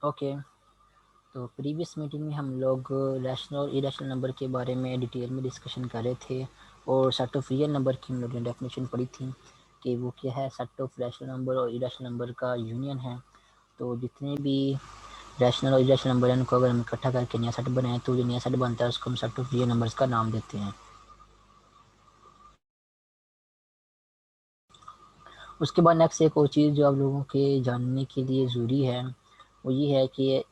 Okay, तो previous meeting में हम लोग रैशनल और इरेशनल नंबर के बारे में डिटेल में डिस्कशन कर रहे थे और सेट ऑफ रियल नंबर की हम लोगों ने डेफिनेशन पढ़ी थी कि वो क्या है, सेट ऑफ रैशनल नंबर और इरेशनल नंबर का यूनियन है। तो जितने भी रैशनल और इरेशनल नंबर हैं उनको अगर हम इकट्ठा करके नया सेट बनाएं तो जो नया सेट बनता है उसको हम सेट ऑफ रियल नंबर्स का नाम देते हैं। उसके बाद नेक्स्ट एक और चीज़ जो आप लोगों के जानने के लिए ज़रूरी है वो ये है कि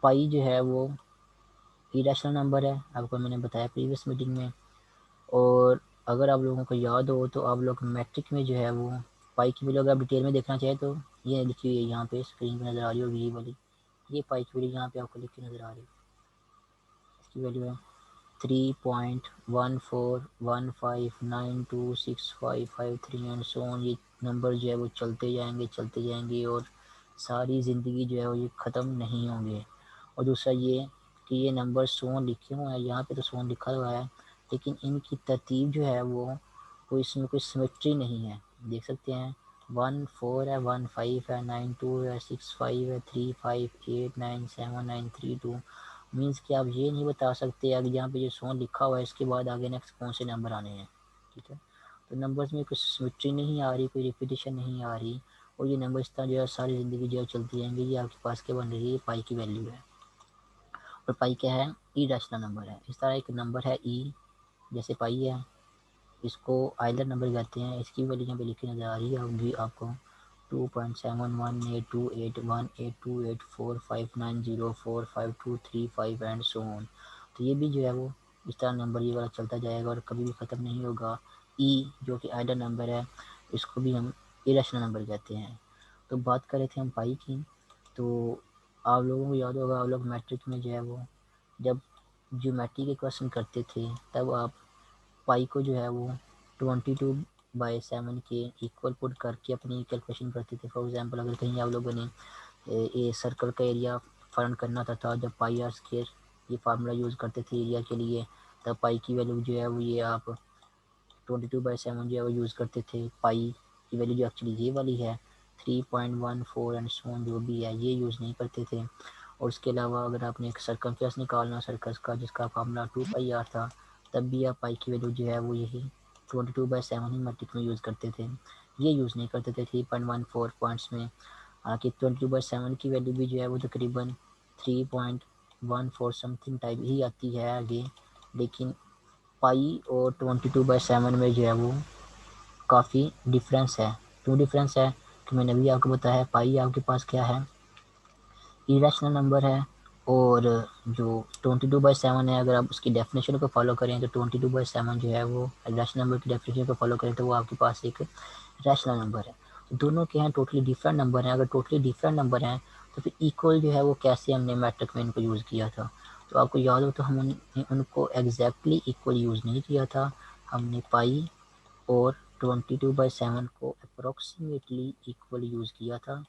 पाई जो है वो इरेशनल नंबर है, आपको मैंने बताया प्रीवियस मीटिंग में। और अगर आप लोगों को याद हो तो आप लोग मैट्रिक में जो है वो पाई की वैल्यू अगर आप डिटेल में देखना चाहें तो ये लिखी हुई है यहाँ पे स्क्रीन पे नज़र आ रही होगी ये वाली, ये पाई की वैल्यू यहाँ पे आपको लिखी नज़र आ रही है। इसकी वैल्यू है 3.1415926553 एंड सो ऑन। ये नंबर जो है वो चलते जाएंगे और सारी ज़िंदगी जो है वो ये ख़त्म नहीं होंगे। और दूसरा ये कि ये नंबर सोन लिखे हुए हैं, यहाँ पे तो सोन लिखा हुआ है लेकिन इनकी तरतीब जो है वो इसमें कोई सिमेट्री नहीं है। देख सकते हैं 14 है, 15 है, 92 है, 65 है, 35 8 9 7 9 3 2। मीन्स कि आप ये नहीं बता सकते अगर यहाँ पे जो सोन लिखा हुआ है इसके बाद आगे नेक्स्ट कौन से नंबर आने हैं। ठीक है, तो नंबर्स में कुछ सिमेट्री नहीं आ रही, कोई रिपीटेशन नहीं आ रही और ये नंबर इस तरह जो है सारी ज़िंदगी जो है चलती रहेंगी। ये आपके पास क्या बन रही है, पाई की वैल्यू है। और पाई क्या है, ई रैशनल नंबर है। इस तरह एक नंबर है ई, जैसे पाई है, इसको आइलर नंबर कहते हैं। इसकी वैल्यू यहाँ पे लिखी नज़र आ रही है आपको 2.718281282459045235 एंड सो ऑन। तो ये भी जो है वो इस तरह नंबर ये वाला चलता जाएगा और कभी भी ख़त्म नहीं होगा। ई जो कि आइडल नंबर है इसको भी हम इरेशनल नंबर कहते हैं। तो बात कर रहे थे हम पाई की, तो आप लोगों को याद होगा आप लोग मैट्रिक में जो है वो जब ज्योमेट्री के क्वेश्चन करते थे तब आप पाई को जो है वो 22/7 के इक्वल पुट करके अपनी कैलकुलेशन करते थे। फॉर एग्जांपल अगर कहीं आप लोगों ने ये सर्कल का एरिया फाइंड करना था जब पाई आर स्क्वायर ये फार्मूला यूज़ करते थे एरिया के लिए, तब पाई की वैल्यू जो है वो ये आप 22/7 जो है वो यूज़ करते थे। पाई की वैल्यू जो एक्चुअली ये वाली है 3.14 एंड सो ऑन जो भी है ये यूज़ नहीं करते थे। और उसके अलावा अगर आपने एक सर्कमफ्रेंस निकालना सर्कस का जिसका फार्मूला 2πr था, तब भी आप पाई की वैल्यू जो है वो यही 22/7 ही मैट्रिक में यूज़ करते थे, ये यूज़ नहीं करते थे 3.14 पॉइंट्स में। हालांकि 22/7 की वैल्यू भी जो है वो तकरीबन 3.14 समथिंग टाइप ही आती है आगे, लेकिन पाई और 22/7 में जो है वो काफ़ी डिफरेंस है। क्यों डिफरेंस है कि मैंने अभी आपको बताया, पाई आपके पास क्या है, इरेशनल नंबर है। और जो 22/7 है अगर आप उसकी डेफिनेशन को फॉलो करें तो 22/7 जो है वो रैशनल नंबर की डेफिनेशन को फॉलो करें तो वो आपके पास एक रैशनल नंबर है। तो दोनों के हैं टोटली डिफरेंट नंबर हैं। अगर टोटली डिफरेंट नंबर हैं तो फिर इक्वल जो है वो कैसे हमने मैट्रिक में इनको यूज़ किया था, तो आपको याद हो तो हम उनको एग्जैक्टली इक्वल यूज़ नहीं किया था। हमने पाई और 22/7 को अप्रोक्सीमेटली इक्वल यूज़ किया था।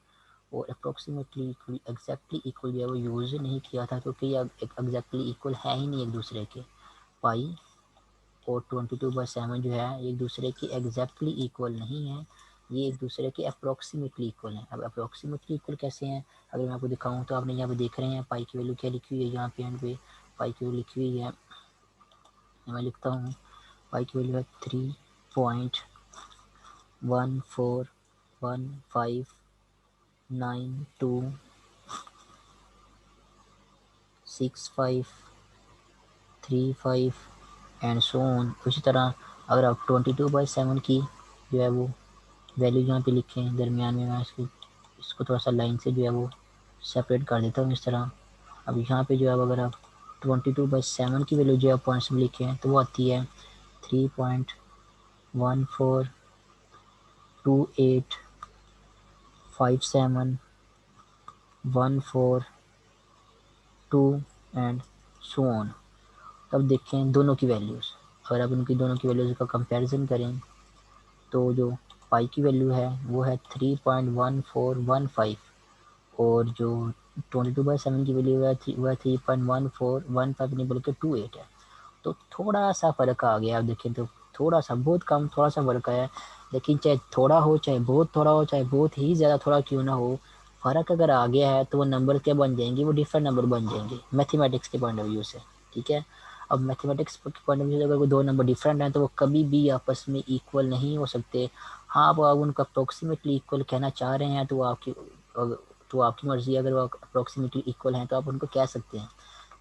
और अप्रोक्सीमेटली इक्वल एग्जैक्टली इक्वल जो है वो यूज़ नहीं किया था क्योंकि ये एग्जैक्टली इक्वल है ही नहीं एक दूसरे के। पाई और 22/7 जो है एक दूसरे के एग्जैक्टली इक्वल नहीं है, ये एक दूसरे के अप्रोक्सीमेटली इक्वल हैं। अब अप्रोक्सीमेटली इक्वल कैसे हैं अगर मैं आपको दिखाऊं तो आपने यहाँ पे देख रहे हैं पाई की वैल्यू क्या लिखी हुई है, यहाँ पे एंड पे पाई की वैल्यू लिखी हुई है, मैं लिखता हूँ पाई की वैल्यू है 3.1415926535 एंड सो ऑन। उसी तरह अगर आप 22/7 की जो है वो वैल्यू यहाँ पे लिखें दरमियान में, मैं इसको थोड़ा सा लाइन से जो है वो सेपरेट कर देता हूँ इस तरह। अब यहाँ पे जो है अगर आप 22/7 की वैल्यू जो है पॉइंट्स में लिखें तो वो आती है 3.14285714 2 एंड सो ऑन। तब देखें दोनों की वैल्यूज़, अगर आप उनकी दोनों की वैल्यूज़ का कंपैरिजन करें तो जो पाई की वैल्यू है वो है 3.1415 और जो 22/7 की वैल्यू है वह 3.1415 नहीं बल्कि 28 है। तो थोड़ा सा फ़र्क आ गया। आप देखें तो थोड़ा सा, बहुत कम थोड़ा सा फ़र्क आया, लेकिन चाहे थोड़ा हो चाहे बहुत थोड़ा हो चाहे बहुत ही ज़्यादा थोड़ा क्यों ना हो, फ़र्क अगर आ गया है तो वो नंबर क्या बन जाएंगे, वो डिफरेंट नंबर बन जाएंगे मैथमेटिक्स के पॉइंट ऑफ व्यू से, ठीक है। अब मैथमेटिक्स के पॉइंट ऑफ व्यू से अगर वो दो नंबर डिफरेंट हैं तो वो कभी भी आपस में इक्वल नहीं हो सकते। हाँ, अब आप उनको अप्रोक्सीमेटली इक्वल कहना चाह रहे हैं तो आपकी मर्ज़ी है, अगर वो अप्रोक्सीमेटली इक्वल हैं तो आप उनको कह सकते हैं,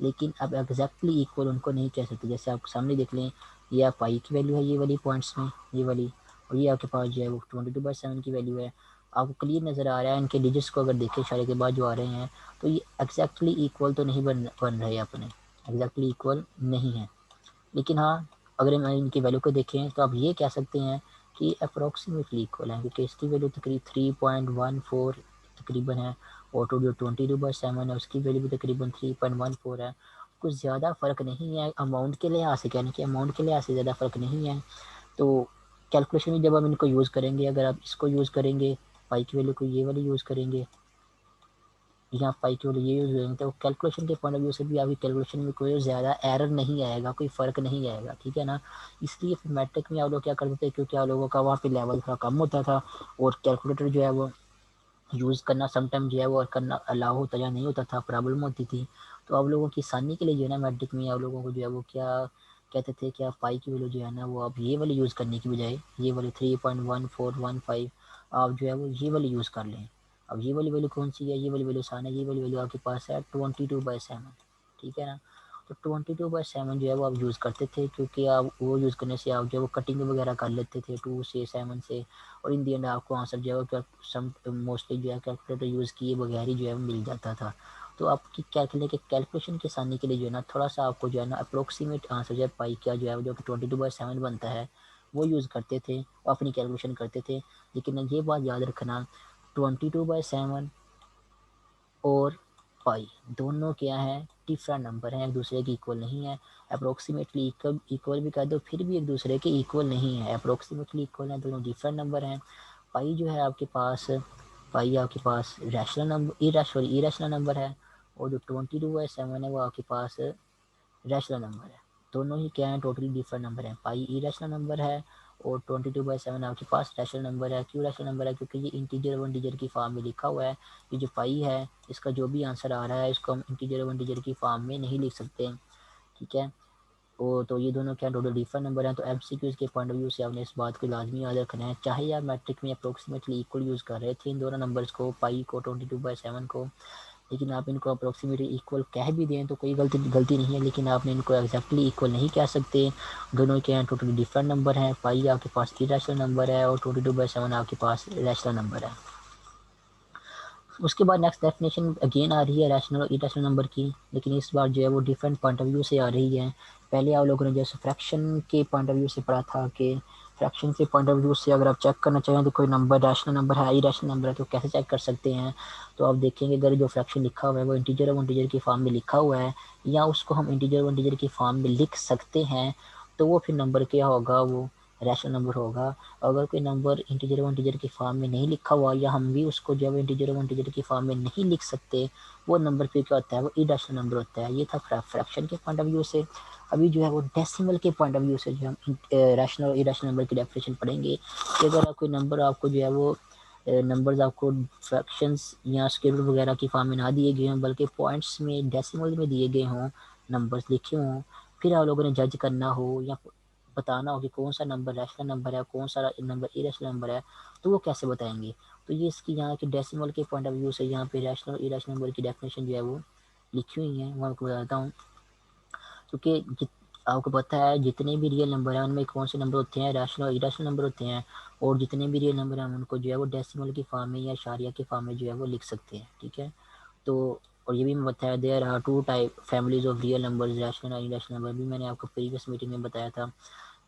लेकिन अब एग्जैक्टली इक्वल उनको नहीं कह सकते। जैसे आप सामने देख लें, ये आप पाई की वैल्यू है ये वाली पॉइंट्स में, ये वाली, और ये आपके पास जो है वो 22/7 की वैल्यू है। आपको क्लियर नज़र आ रहा है इनके डिजिट्स को अगर देखें इशारे के बाद जो आ रहे हैं, तो ये एग्जैक्टली इक्वल तो नहीं बन रहे अपने, एग्जैक्टली इक्वल नहीं है। लेकिन हाँ, अगर हम इनकी वैल्यू को देखें तो आप ये कह सकते हैं कि अप्रोक्सीमेटली इक्वल है, क्योंकि इसकी वैल्यू तकरीब 3.14 तकरीबन है, और जो 22/7 है उसकी वैल्यू भी तकरीबन 3.14 है। कुछ ज़्यादा फ़र्क नहीं है अमाउंट के लिहाज से, यानी कि अमाउंट के लिहाज से ज़्यादा फ़र्क नहीं है। तो कैलकुलेशन में जब हम इनको यूज़ करेंगे, अगर आप इसको यूज़ करेंगे, पाई की वैल्यू को ये वाली यूज़ करेंगे, यहाँ पाई की वैल्यू ये यूज़ करेंगे, तो कैलकुलेशन के पॉइंट ऑफ व्यू से भी आपकी कैलकुलेशन में कोई ज़्यादा एरर नहीं आएगा, कोई फ़र्क नहीं आएगा, ठीक है ना। इसलिए फिर मैट्रिक में आप लोग क्या करते थे, क्योंकि आप लोगों का वहाँ पे लेवल थोड़ा कम होता था और कैलकुलेटर जो है वो यूज़ करना समटाइम जो है वो करना अलाउ होता या नहीं होता था, प्रॉब्लम होती थी। तो आप लोगों की आसानी के लिए जो है ना मैट्रिक में आप लोगों को जो है वो क्या कहते थे कि आप पाई की वैल्यू जो है ना वो आप ये वाली यूज़ करने की बजाय ये वाली 3.1415 आप जो है वो ये वाली यूज़ कर लें। अब ये वाली वैल्यू कौन सी है, ये वाली वैल्यू आसान है, ये वाली वैल्यू आपके पास है 22/7, ठीक है ना। तो 22/7 जो है वो आप यूज़ करते थे, क्योंकि आप वो यूज़ करने से आप जो है वो कटिंग वगैरह कर लेते थे 2 से 7 से, और इन दी एंड आपको आंसर जो है वो सम मोस्टली जो है कैलकुलेटर यूज़ किए बगैर ही जो है मिल जाता था। तो आपकी कैलकुलेशन की आसानी के लिए जो है ना थोड़ा सा आपको जो है ना अप्रोक्सीमेट आंसर जो है पाई का जो है जो कि 22/7 बनता है वो यूज़ करते थे, अपनी कैलकुलेशन करते थे। लेकिन ये बात याद रखना, 22/7 और पाई दोनों क्या है, डिफरेंट नंबर हैं, एक दूसरे के इक्वल नहीं है। अप्रोक्सीमेटली इक्वल भी कर दो फिर भी एक दूसरे के इक्वल नहीं है, अप्रोक्सीमेटली इक्वल है, दोनों डिफरेंट नंबर हैं। पाई जो है आपके पास, पाई आपके पास रैशनल नंबर इरेशनल नंबर है, और जो 22/7 है वो आपके पास रैशनल नंबर है। दोनों ही क्या है, टोटली डिफरेंट नंबर है। पाई इरेशनल नंबर है और 22/7 आपके पास रैशनल नंबर है। क्यों रैशनल नंबर है, क्योंकि ये इंटीजर व इंटीजर की फॉर्म में लिखा हुआ है। ये जो पाई है इसका जो भी आंसर आ रहा है इसको हम इंटीजर व इंटीजर की फॉर्म में नहीं लिख सकते, ठीक है। वो तो ये दोनों क्या टोटल डिफरेंट नंबर हैं। तो एमसीक्यूज के पॉइंट ऑफ व्यू से आपने इस बात को लाजमी याद रखना है, चाहे आप मैट्रिक में अप्रोक्सीमेटली इक्वल यूज़ कर रहे थे इन दोनों नंबर्स को, पाई को 22/7 को, लेकिन आप इनको अप्रोक्सीमेटली इक्वल कह भी दें तो कोई गलती नहीं है, लेकिन आपने इनको एग्जैक्टली इक्वल नहीं कह सकते। दोनों के हैं टोटली डिफरेंट नंबर हैं, पाई आपके पास इरेशनल नंबर है और 22/7 आपके पास रैशनल नंबर है। उसके बाद नेक्स्ट डेफिनेशन अगेन आ रही है रैशनल और इरेशनल नंबर की, लेकिन इस बार जो है वो डिफरेंट पॉइंट ऑफ व्यू से आ रही है। पहले आप लोगों ने जैसे फ्रैक्शन के पॉइंट ऑफ व्यू से पढ़ा था कि फ्रैक्शन के पॉइंट ऑफ व्यू से अगर आप चेक करना चाहें तो कोई नंबर रैशनल नंबर है इरेशनल नंबर है तो कैसे चेक कर सकते हैं। तो आप देखेंगे अगर जो फ्रैक्शन लिखा हुआ है वो इंटीजर और इंटीजर की फॉर्म में लिखा हुआ है, या उसको हम इंटीजर और इंटीजर की फॉर्म में लिख सकते हैं, तो वो फिर नंबर क्या होगा, वो रैशनल नंबर होगा। अगर कोई नंबर इंटीजर व इंटीजर की फॉर्म में नहीं लिखा हुआ, या हम भी उसको जब इंटीजर व इंटीजर की फॉर्म में नहीं लिख सकते, वो नंबर फिर क्या होता है, वो इरेशनल नंबर होता है। ये था फ्रैक्शन के पॉइंट ऑफ व्यू से। अभी जो है वो डेसिमल के पॉइंट ऑफ व्यू से जो हम रैशनल और इरेशनल नंबर की डेफिनेशन पढ़ेंगे कि अगर कोई नंबर आपको जो है वो नंबर्स आपको फ्रैक्शंस या स्क्वायर रूट वगैरह की फॉर्म में ना दिए गए हों, बल्कि पॉइंट्स में डेसिमल में दिए गए हों, नंबर्स लिखे हों, फिर आप लोगों ने जज करना हो या बताना हो कि कौन सा नंबर रैशनल नंबर है, कौन सा नंबर इरेशनल नंबर है, तो वो कैसे बताएंगे। तो ये इसकी यहाँ के डेसिमल के पॉइंट ऑफ व्यू से यहाँ पे रैशनल और इरेशनल नंबर की डेफिनेशन जो है वो लिखी हुई है, वो आपको बताता हूँ। क्योंकि आपको पता है जितने भी रियल नंबर हैं उनमें कौन से नंबर होते हैं, रैशनल और इरेशनल नंबर होते हैं, और जितने भी रियल नंबर हैं उनको जो है वो डेसिमल की फॉर्म में या इशारिया की फॉर्म में जो है वो लिख सकते हैं, ठीक है। तो और ये भी मैं बताया there are two type families of real numbers, rational और इरेशनल नंबर भी मैंने आपको प्रीवियस मीटिंग में बताया था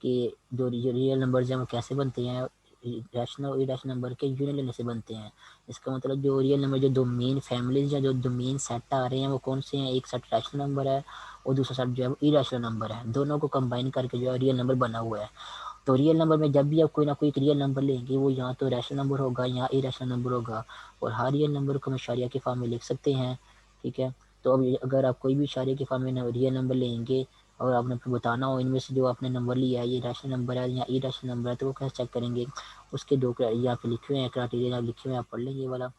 कि जो रियल नंबर्स हैं वो कैसे बनते हैं, रैशनल और इरेशनल नंबर के यूनियन लेने से बनते हैं। इसका मतलब जो रियल नंबर जो दो मेन फैमिलीज या जो दो मेन सेट आ रहे हैं वो कौन से हैं, एक सेट रैशनल नंबर है और दूसरा सेट जो है वो इरेशनल नंबर है, दोनों को कंबाइन करके जो है रियल नंबर बना हुआ है। तो रियल नंबर में जब भी आप कोई ना कोई एक रियल नंबर लेंगे वो यहाँ तो रैशनल नंबर होगा, यहाँ इरेशनल नंबर होगा, और हर रियल नंबर को हम इशारिया की फॉर्म में लिख सकते हैं, ठीक है। तो अब अगर आप कोई भी इशारे की फॉर्म में रियल नंबर लेंगे और आपने फिर बताना हो इनमें से जो आपने नंबर लिया है ये रैशनल नंबर है या इरेशनल नंबर है, तो वो कैसे चेक करेंगे। उसके दो यहाँ पे लिखे हुए हैं क्राइटेरिया लिखे हुए हैं, आप पढ़ लेंगे ये वाला।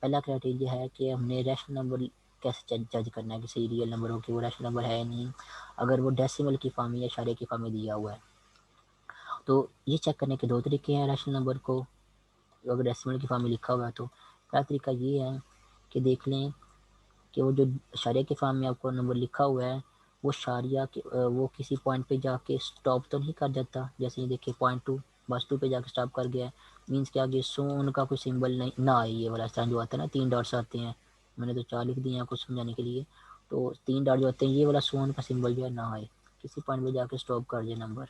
पहला क्राइटेरिया है कि हमने रैशनल नंबर कैसे जज करना है किसी रियल नंबर हो कि वो रैशनल नंबर है नहीं, अगर वो डेसिमल की फॉर्म में या इशारे की फॉर्म में दिया हुआ है। तो ये चेक करने के दो तरीके हैं रैशनल नंबर को, अगर डेसिमल की फॉर्म में लिखा हुआ है। तो पहला तरीका ये है कि देख लें कि वो जो इशारे के फॉर्म में आपको नंबर लिखा हुआ है वो शारिया के वो किसी पॉइंट पे जाके स्टॉप तो नहीं कर जाता। जैसे ये देखिए .2 बस 2 पे जाके स्टॉप कर गया है, मीन्स कि आगे सोन का कोई सिंबल नहीं ना आए, ये वाला स्थान जो आता है ना 3 डॉट्स आते हैं, मैंने तो 4 लिख दिए हैं आपको समझाने के लिए। तो 3 डॉट जो आते हैं ये वाला सोन का सिंबल जो है ना आए, किसी पॉइंट पे जाके स्टॉप कर जाए नंबर।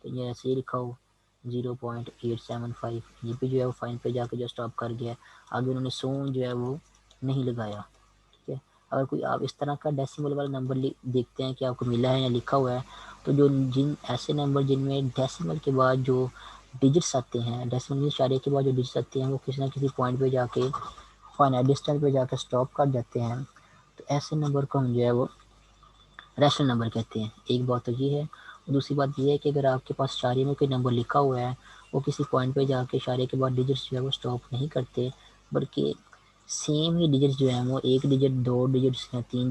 तो ये ऐसे ही लिखा हो 0.875, ये पे जो है वो फाइन पे जाके जो स्टॉप कर गया है, आगे उन्होंने सोन जो है वो नहीं लगाया। ठीक है, अगर कोई आप इस तरह का डेसिमल वाला नंबर देखते हैं कि आपको मिला है या लिखा हुआ है, तो जो जिन ऐसे नंबर जिनमें डेसिमल के बाद जो डिजिट्स आते हैं, डेसिमल इशारे के बाद जो डिजिट्स आते हैं वो किसी ना किसी पॉइंट पे जाके फाइनाइट डिस्टेंस पे जाकर स्टॉप कर जाते हैं, तो ऐसे नंबर को हम जो है वो रैशनल नंबर कहते हैं। एक बात तो ये है। दूसरी बात ये है कि अगर आपके पास इशारे में कोई नंबर लिखा हुआ है, वो किसी पॉइंट पे जाके इशारे के बाद डिजिट्स जो है वो स्टॉप नहीं करते, बल्कि सेम ही डिजिट्स जो है वो एक डिजिट, दो डिजिट्स या तीन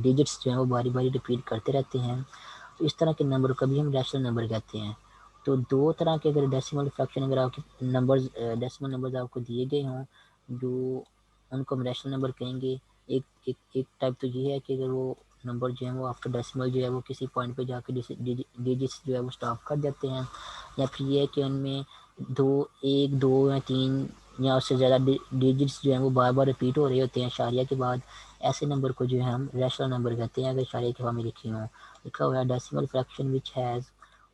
डिजिट्स जो है वो बारी बारी रिपीट करते रहते हैं, तो इस तरह के नंबर को भी हम रैशनल नंबर कहते हैं। तो दो तरह के अगर डेसिमल फ्रैक्शन अगर आपके नंबर्स डेसिमल नंबर्स आपको दिए गए हों, जो उनको हम रैशनल नंबर कहेंगे। एक टाइप तो ये है कि अगर वो नंबर जो है वो आफ्टर डेसिमल जो है वो किसी पॉइंट पे जाके डिजिट्स जो है वो स्टॉप कर जाते हैं, या फिर ये है कि उनमें एक दो या तीन या उससे ज़्यादा डिजिट्स जो हैं वो बार बार रिपीट हो रहे होते हैं इशारिया के बाद। ऐसे नंबर को जो है हम रैशनल नंबर कहते हैं, अगर इशारे की फॉर्म में लिखी हों। लिखा हुआ है decimal fraction which has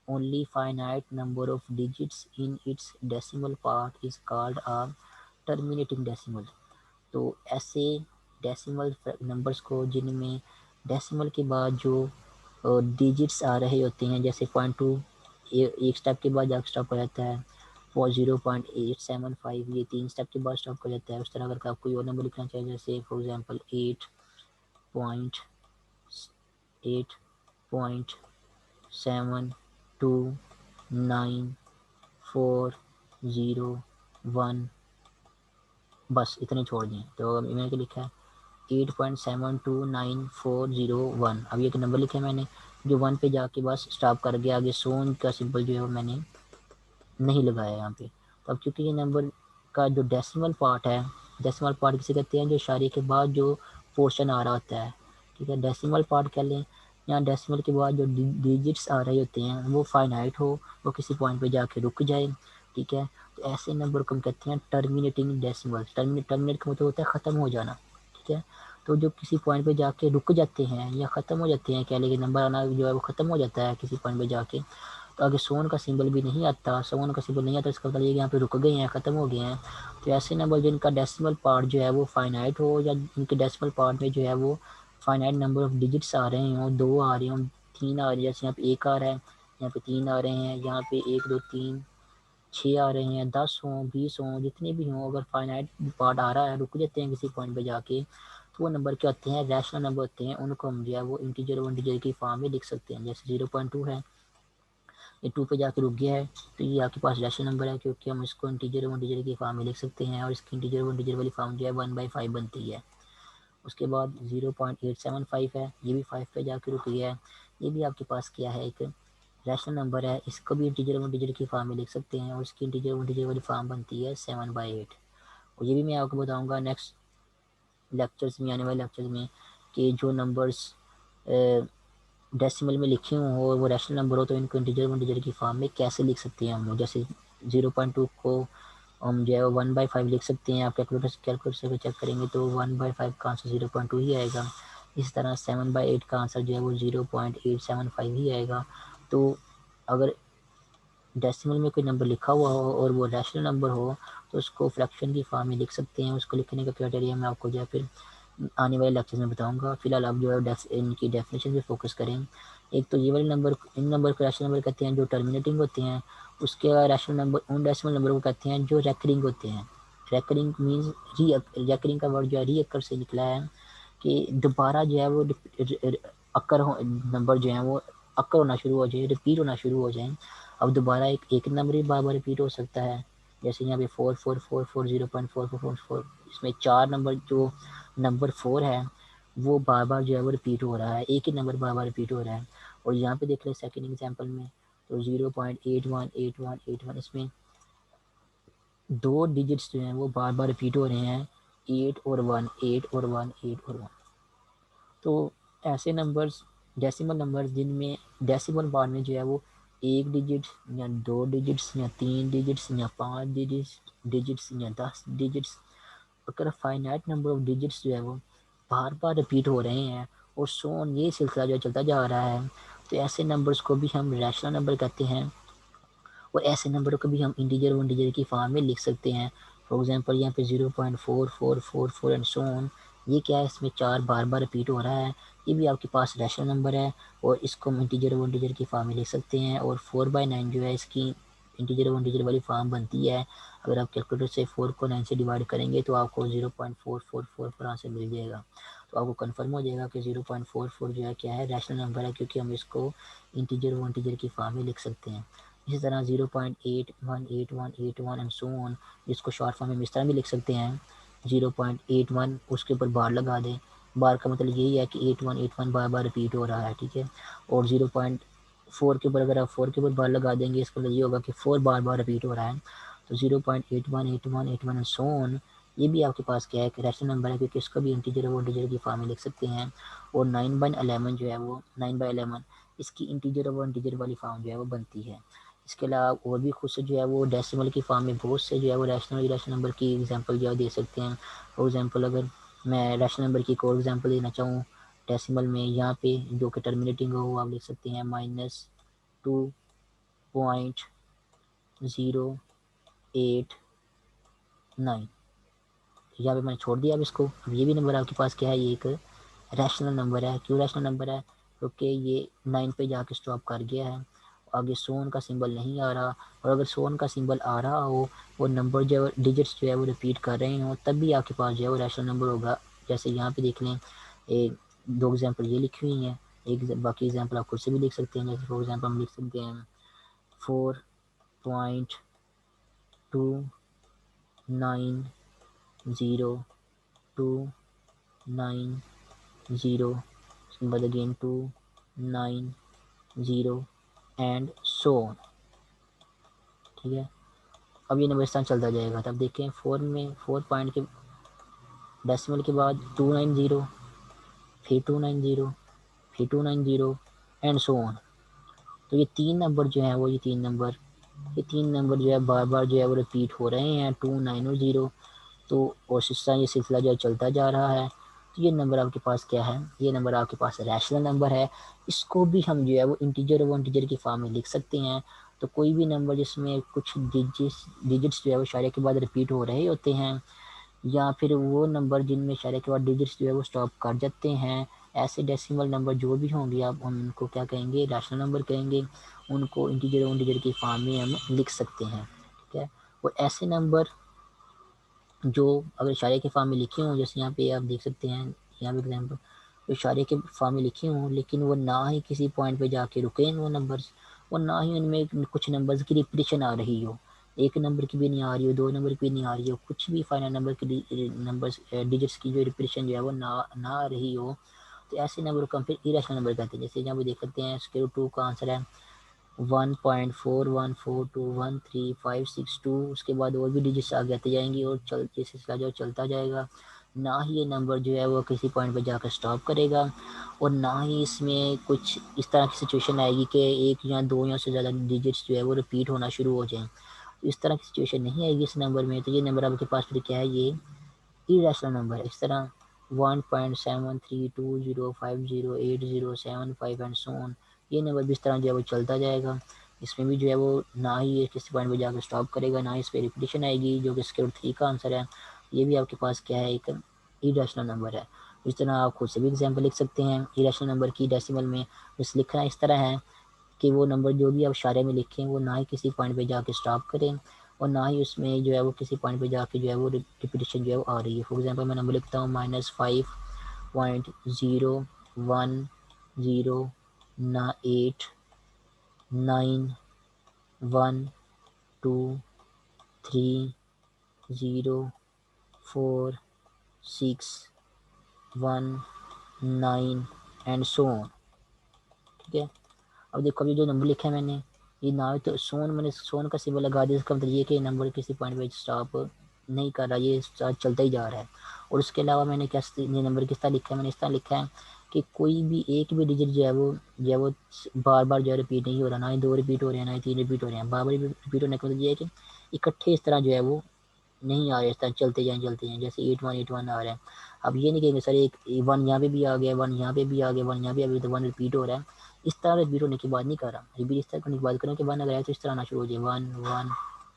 only finite number of digits in its decimal part is called a terminating decimal। तो ऐसे डेसिमल नंबर्स को जिनमें डेसिमल के बाद जो डिजिट्स आ रहे होते हैं, जैसे .2 एक स्टेप के बाद जाकर स्टॉप हो जाता है, 0.875 ये 3 स्टेप के बाद स्टॉप कर जाता है। उस तरह अगर आप कोई और नंबर लिखना चाहिए, जैसे फॉर एग्जांपल 8.72940 1, बस इतने छोड़ दें। तो मैंने क्या लिखा है 8.72940 अब ये एक नंबर लिखा है मैंने, जो 1 पे जाके बस स्टॉप कर गया, आगे सोन का सिंबल जो है वो मैंने नहीं लगाया यहाँ पे। तो अब क्योंकि ये नंबर का जो डेसिमल पार्ट है, डेसिमल पार्ट किसे कहते हैं, जो इशारे के बाद जो पोर्शन आ रहा होता है, ठीक है, डेसिमल पार्ट कह लें। यहाँ डेसिमल के बाद जो डिजिट्स आ रहे होते हैं वो फाइनाइट हो, वो किसी पॉइंट पे जाके रुक जाए। ठीक है, तो ऐसे नंबर को हम कहते हैं टर्मिनेटिंग डेसिमल। टर्मिनेट का मतलब होता है ख़त्म हो जाना। ठीक है, तो जो किसी पॉइंट पे जाके रुक जाते हैं या ख़त्म हो जाते हैं, कह लें कि नंबर आना जो है वो ख़त्म हो जाता है किसी पॉइंट पे जाके, तो आगे सोन का सिंबल भी नहीं आता, सोन का सिंबल नहीं आता, इसका मतलब ये कि यहाँ पे रुक गए हैं, ख़त्म हो गए हैं। तो ऐसे नंबर जिनका डेसिमल पार्ट जो है वो फाइनाइट हो, या इनके डेसिमल पार्ट में जो है वो फाइनाइट नंबर ऑफ डिजिट्स आ रहे हों, 2 आ रहे हों, 3 आ रहे हैं, जैसे यहाँ पे 1 आ रहा है, यहाँ पे 3 आ रहे हैं, यहाँ पे 1 2 3 6 आ रहे हैं, 10 हों 20 हों जितने भी हों, अगर फाइनाइट पार्ट आ रहा है, रुक जाते हैं किसी पॉइंट पे जाके, तो वो नंबर क्या होते हैं, रैशनल नंबर होते हैं। उनको हम जो है वो इंटीजर और इंटीजर की फॉर्म में लिख सकते हैं। जैसे 0.2 है, ये 2 पे जाके रुक गया है, तो ये आपके पास रैशनल नंबर है, क्योंकि हम इसको इंटीजर और इंटीजर की फॉर्म में लिख सकते हैं, और इसकी इंटीजर और इंटीजर वाली फॉर्म जो है 1/5 बनती है। उसके बाद 0.875 है, ये भी 5 पे जाके रुक गया है, ये भी आपके पास क्या है, एक रैशनल नंबर है, इसको भी इंटीजर और इंटीजर की फॉर्म में लिख सकते हैं, और इसकी इंटीजर और इंटीजर वाली फॉर्म बनती है 7/8। और ये भी मैं आपको बताऊंगा नेक्स्ट लेक्चर्स में, आने वाले लेक्चर्स में, कि जो नंबर्स डेसिमल में लिखे हो और वो रैशनल नंबर हो, तो इनको इंटीजर की फॉर्म में कैसे लिख सकते हैं हम। जैसे 0.2 को हम जो है 1/5 लिख सकते हैं। आप कैलकुलेटर से चेक करेंगे तो 1/5 का आंसर 0.2 ही आएगा। इस तरह 7/8 का आंसर जो है वो 0.875 ही आएगा। तो अगर डेसिमल में कोई नंबर लिखा हुआ हो और वो रैशनल नंबर हो, तो उसको फ्रैक्शन की फॉर्म में लिख सकते हैं। उसको लिखने का क्राइटेरिया मैं आपको जो है फिर आने वाले लेक्चर में बताऊंगा। फिलहाल आप जो है इनकी डेफिनेशन पे फोकस करें। एक तो ये वाले नंबर, इन नंबर को रैशनल नंबर कहते हैं जो टर्मिनेटिंग होते हैं। उसके बाद रैशनल नंबर उन रैशनल नंबर को कहते हैं जो रेकरिंग होते हैं। रेकरिंग मीन्स रेकरिंग का वर्ड जो है रीअकर से निकला है, कि दोबारा जो है वो अक्कर हो, नंबर जो है वो अक्कर होना शुरू हो जाए, रिपीट होना शुरू हो जाए। अब दोबारा एक नंबर ही बार बार रिपीट हो सकता है, जैसे यहाँ पे 4444 0.4444, इसमें 4 नंबर, जो नंबर 4 है वो बार बार जो है वो रिपीट हो रहा है, एक ही नंबर बार बार रिपीट हो रहा है। और यहाँ पे देख लें सेकेंड एग्जाम्पल में, तो 0.818181, इसमें 2 डिजिट्स जो हैं वो बार बार रिपीट हो रहे हैं, 8 और 1, 8 और 1, 8 और 1। तो ऐसे नंबर्स, डेसिमल नंबर्स जिनमें डेसिमल बार में जो है वो 1 डिजिट या 2 डिजिट्स या 3 डिजिट्स या 5 डिजिट्स या 10 डिजिट्स, अगर फाइनाइट नंबर ऑफ डिजिट्स जो है वो बार बार रिपीट हो रहे हैं और सो ऑन, ये सिलसिला जो चलता जा रहा है, तो ऐसे नंबर्स को भी हम रैशनल नंबर कहते हैं। और ऐसे नंबरों को भी हम इंटीजर और इंटीजर की फॉर्म में लिख सकते हैं। फॉर एग्जांपल यहाँ पे 0.4444 एंड सो ऑन, ये क्या है, इसमें 4 बार बार रिपीट हो रहा है, ये भी आपके पास रैशनल नंबर है और इसको हम इंटीजर और इंटीजर की फॉर्म में लिख सकते हैं। और 4/9 जो है इसकी इंटीजर और इंटीजर वाली फॉर्म बनती है। अगर आप कैलकुलेटर से 4 को 9 से डिवाइड करेंगे तो आपको 0.444 आंसर मिल जाएगा। तो आपको कन्फर्म हो जाएगा कि 0.44 जो है क्या है, रैशनल नंबर है, क्योंकि हम इसको इंटीजर और इंटीजर की फॉर्म में लिख सकते हैं। इसी तरह 0.818181 एंड सो ऑन, जिसको शॉर्ट फॉर्म में इस तरह भी लिख सकते हैं 0.81, उसके ऊपर बार लगा दें। बार का मतलब यही है कि 8181 बार बार रिपीट हो रहा है, ठीक है। और 0.4 के ऊपर अगर आप 4 के ऊपर बार लगा देंगे, इसका मतलब ये होगा कि 4 बार बार रिपीट हो रहा है। तो 0.818181 एंड सो ऑन, ये भी आपके पास क्या है, एक रैशनल नंबर है, क्योंकि इसको भी इंटीजर और इंटीजर की फॉर्म में लिख सकते हैं। और 9/11 जो है वो 9/11, इसकी इंटीजर और इंटीजर वाली फॉर्म जो है वो बनती है। इसके अलावा और भी खुद से जो है वो डेसिमल की फॉर्म में बहुत से जो है वो रैशनल इरेशनल नंबर की एग्जांपल जो है दे सकते हैं। फॉर एग्जांपल अगर मैं रैशनल नंबर की एक और एग्जांपल देना चाहूँ डेसिमल में, यहाँ पे जो कि टर्मिनेटिंग हो, आप लिख सकते हैं -2.089। यहाँ पे मैंने छोड़ दिया अब इसको। अब ये भी नंबर आपके पास क्या है, ये एक रैशनल नंबर है। क्यों रैशनल नंबर है, क्योंकि ये 9 पे जाके स्टॉप कर गया है, आगे सोन का सिंबल नहीं आ रहा। और अगर सोन का सिंबल आ रहा हो और नंबर जो है डिजिट्स जो है वो रिपीट कर रहे हो, तब भी आपके पास जो है वो रैशनल नंबर होगा। जैसे यहाँ पे देख लें, एक 2 एग्जांपल ये लिखी हुई हैं, एक बाकी एग्जांपल आप खुद से भी लिख सकते हैं। जैसे फॉर एग्जांपल हम लिख सकते हैं 4.290290, उसके बाद अगेन 290 एंड सो ऑन, ठीक है। अब ये नंबर इस तरह चलता जाएगा। तब देखें 4 में 4 पॉइंट के डेसिमल के बाद 290, फिर 290, फिर 290 एंड सो ऑन। तो ये 3 नंबर जो है वो ये तीन नंबर जो है बार बार जो है वो रिपीट हो रहे हैं, 290। तो और इस तरह ये सिलसिला जो है चलता जा रहा है। तो ये नंबर आपके पास क्या है, ये नंबर आपके पास रैशनल नंबर है। इसको भी हम जो है वो इंटीजर और इंटीजर की फॉर्म में लिख सकते हैं। तो कोई भी नंबर जिसमें कुछ डिजिट्स जो है वो इशारे के बाद रिपीट हो रहे होते हैं, या फिर वो नंबर जिनमें इशारे के बाद डिजिट्स जो है वो स्टॉप कर जाते हैं, ऐसे डेसिमल नंबर जो भी होंगे आप उनको क्या कहेंगे, रैशनल नंबर कहेंगे। उनको इंटीजर और इंटीजर की फॉर्म में हम लिख सकते हैं, ठीक है। और ऐसे नंबर जो अगर इशारे के फॉर्म में लिखे हों, जैसे यहाँ पे आप देख सकते हैं, यहाँ पे एग्जाम्पल, तो इशारे के फॉर्म में लिखे हों लेकिन वो ना ही किसी पॉइंट पे जाके रुके वो नंबर्स, और ना ही उनमें कुछ नंबर्स की रिपीटेशन आ रही हो, एक नंबर की भी नहीं आ रही हो, 2 नंबर की भी नहीं आ रही हो, कुछ भी फाइनल नंबर की नंबर्स डिजिट्स की जो रिपीटेशन जो है वो ना आ रही हो, तो ऐसे नंबर को हम फिर इरेशनल नंबर कहते हैं। जैसे यहाँ पे देख सकते हैं √2 का आंसर है 1.41421352, उसके बाद और भी डिजिट्स आगे आते जाएंगी और जैसे सिलसिला जो चलता जाएगा, ना ही ये नंबर जो है वो किसी पॉइंट पर जाकर स्टॉप करेगा, और ना ही इसमें कुछ इस तरह की सिचुएशन आएगी कि 1 या 2 या से ज़्यादा डिजिट्स जो है वो रिपीट होना शुरू हो जाएँ। तो इस तरह की सिचुएशन नहीं आएगी इस नंबर में। तो ये नंबर आपके पास फिर क्या है, ये इरेशनल नंबर है। इस तरह 1.7320508075 एंड सो ऑन, ये नंबर भी इस तरह जो है वो चलता जाएगा। इसमें भी जो है वो ना ही ये किसी पॉइंट पे जाकर स्टॉप करेगा, ना ही इस पर रिपीटेशन आएगी, जो कि √3 का आंसर है। ये भी आपके पास क्या है, एक इरेशनल नंबर है। इस तरह आप खुद से भी एग्जाम्पल लिख सकते हैं इरेशनल नंबर की डेसिमल में। बस लिखना इस तरह है कि वो नंबर जो भी आप इशारे में लिखें वो ना ही किसी पॉइंट पे जाके स्टॉप करें, और ना ही उसमें जो है वो किसी पॉइंट पे जाके जो है वो रिपीटेशन जो है वो आ रही है। फॉर एग्जांपल मैं नंबर लिखता हूँ -5.010 8 9 1 2 3 0 4 6 1 9 एंड सो ऑन। ठीक है, अब देखो अभी जो नंबर लिखा है मैंने, ये ना तो सोन, मैंने सोन का सिंबल लगा दिया, इसका मतलब ये कि नंबर किसी पॉइंट पे स्टॉप नहीं कर रहा, ये चलता ही जा रहा है। और उसके अलावा मैंने क्या ये नंबर किस तरह लिखा है, मैंने इस तरह लिखा है कि कोई भी एक भी डिजिट जो है वो बार बार जो है रिपीट नहीं हो रहा, ना ही 2 रिपीट हो रहे हैं, ना ही 3 रिपीट हो रहे हैं। बार बार रिपीट होने का मतलब ये है कि इकट्ठे इस तरह जो है वो नहीं आ रहे, इस तरह चलते जाएँ, जैसे 8 1 आ रहा है। अब ये नहीं कहेंगे सर एक 1 यहाँ पे भी आ गया, 1 यहाँ पे भी आ गया, 1 यहाँ पे अभी तो 1 रिपीट हो रहा है। इस तरह रिपीट होने की बात नहीं कर रहा, रिपीट इस तरह करने की बात कर रहा हूँ कि 1 अगर आए तो इस तरह आना शुरू हो जाए, 1 1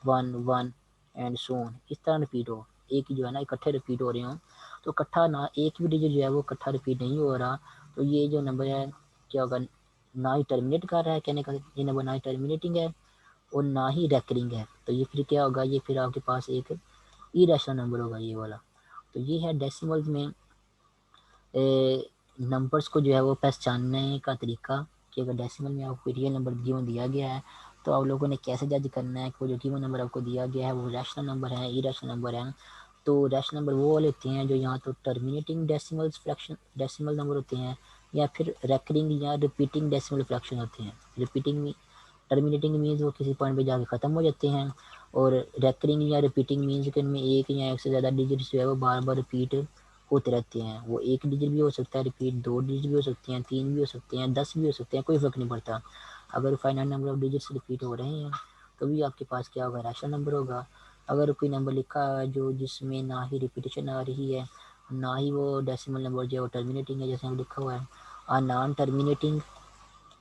1 1 एंड सो ऑन, इस तरह रिपीट हो, एक ही जो है ना इकट्ठे रिपीट हो रहे हों। तो इकट्ठा ना एक भी डिजिट जो है वो इकट्ठा रिपीट नहीं हो रहा, तो ये जो नंबर है क्या होगा, ना ही टर्मिनेट कर रहा है, कहने का ये नंबर ना ही टर्मिनेटिंग है और ना ही रेकरिंग है। तो ये फिर क्या होगा, ये फिर आपके पास एक इरेशनल नंबर होगा ये वाला। तो ये है डेसिमल्स में नंबर्स को जो है वो पहचानने का तरीका, कि अगर डेसिमल में आपको रियल नंबर गिवन दिया गया है तो आप लोगों ने कैसे जज करना है कि वो जो गिवन नंबर आपको दिया गया है वो रैशनल नंबर है, इरेशनल नंबर है। तो रैशनल नंबर वो वाले होते हैं जो यहाँ तो terminating decimals fraction decimal number होते हैं, या फिर रेकरिंग या रिपीटिंग डेसिमल फ्रैक्शन होते हैं। रिपीटिंग टर्मिनेटिंग मीन्स वो किसी पॉइंट पे जाके ख़त्म हो जाते हैं, और रेकरिंग या रिपीटिंग मीन्स कि इनमें एक या एक से ज़्यादा डिजिट्स जो है वो बार बार रिपीट होते रहते हैं। वो एक डिजिट भी हो सकता है रिपीट, 2 डिजिट भी हो सकते हैं, 3 भी हो सकते हैं, 10 भी हो सकते हैं, कोई फ़र्क नहीं पड़ता। अगर finite number of digits repeat हो रहे हैं तो भी आपके पास क्या होगा, रैशनल नंबर होगा। अगर कोई नंबर लिखा है जो जिसमें ना ही रिपीटेशन आ रही है, ना ही वो डेसिमल नंबर जो है वो टर्मिनेटिंग है, जैसे हम लिखा हुआ है non terminating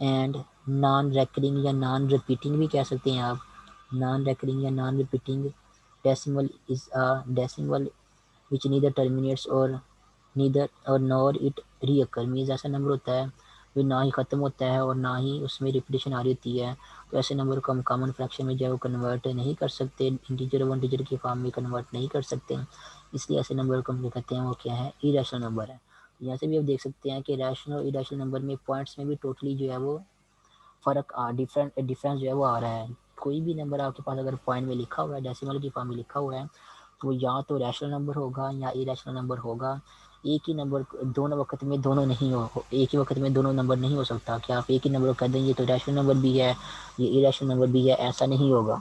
and non recurring या नॉन रिपीटिंग भी कह सकते हैं आप, नॉन रेकरिंग या non repeating decimal is a decimal which neither terminates और नीदर और नॉर इट रीअकर, मीन्स ऐसा नंबर होता है जो ना ही ख़त्म होता है और ना ही उसमें रिपीटेशन आ रही होती है। तो ऐसे नंबर को हम कॉमन फ्रैक्शन में जो है वो कन्वर्ट नहीं कर सकते, इंटीजर और वन इंटीजर की फॉर्म में कन्वर्ट नहीं कर सकते, इसलिए ऐसे नंबर को हम क्या कहते हैं, वो क्या है, इरेशनल नंबर है। यहाँ से भी आप देख सकते हैं कि रैशनल और इरेशनल नंबर में पॉइंट्स में भी टोटली जो है वो फ़र्क डिफरेंस जो है वो आ रहा है। कोई भी नंबर आपके पास अगर पॉइंट में लिखा हुआ है, डेसिमल की फॉर्म में लिखा हुआ है, तो या तो रैशनल नंबर होगा या इरेशनल नंबर होगा। एक ही नंबर दोनों वक्त में दोनों नहीं हो, एक ही वक्त में दोनों नंबर नहीं हो सकता कि आप एक ही नंबर को कह दें ये तो रैशनल नंबर भी है, ये इरेशनल नंबर भी है, ऐसा नहीं होगा।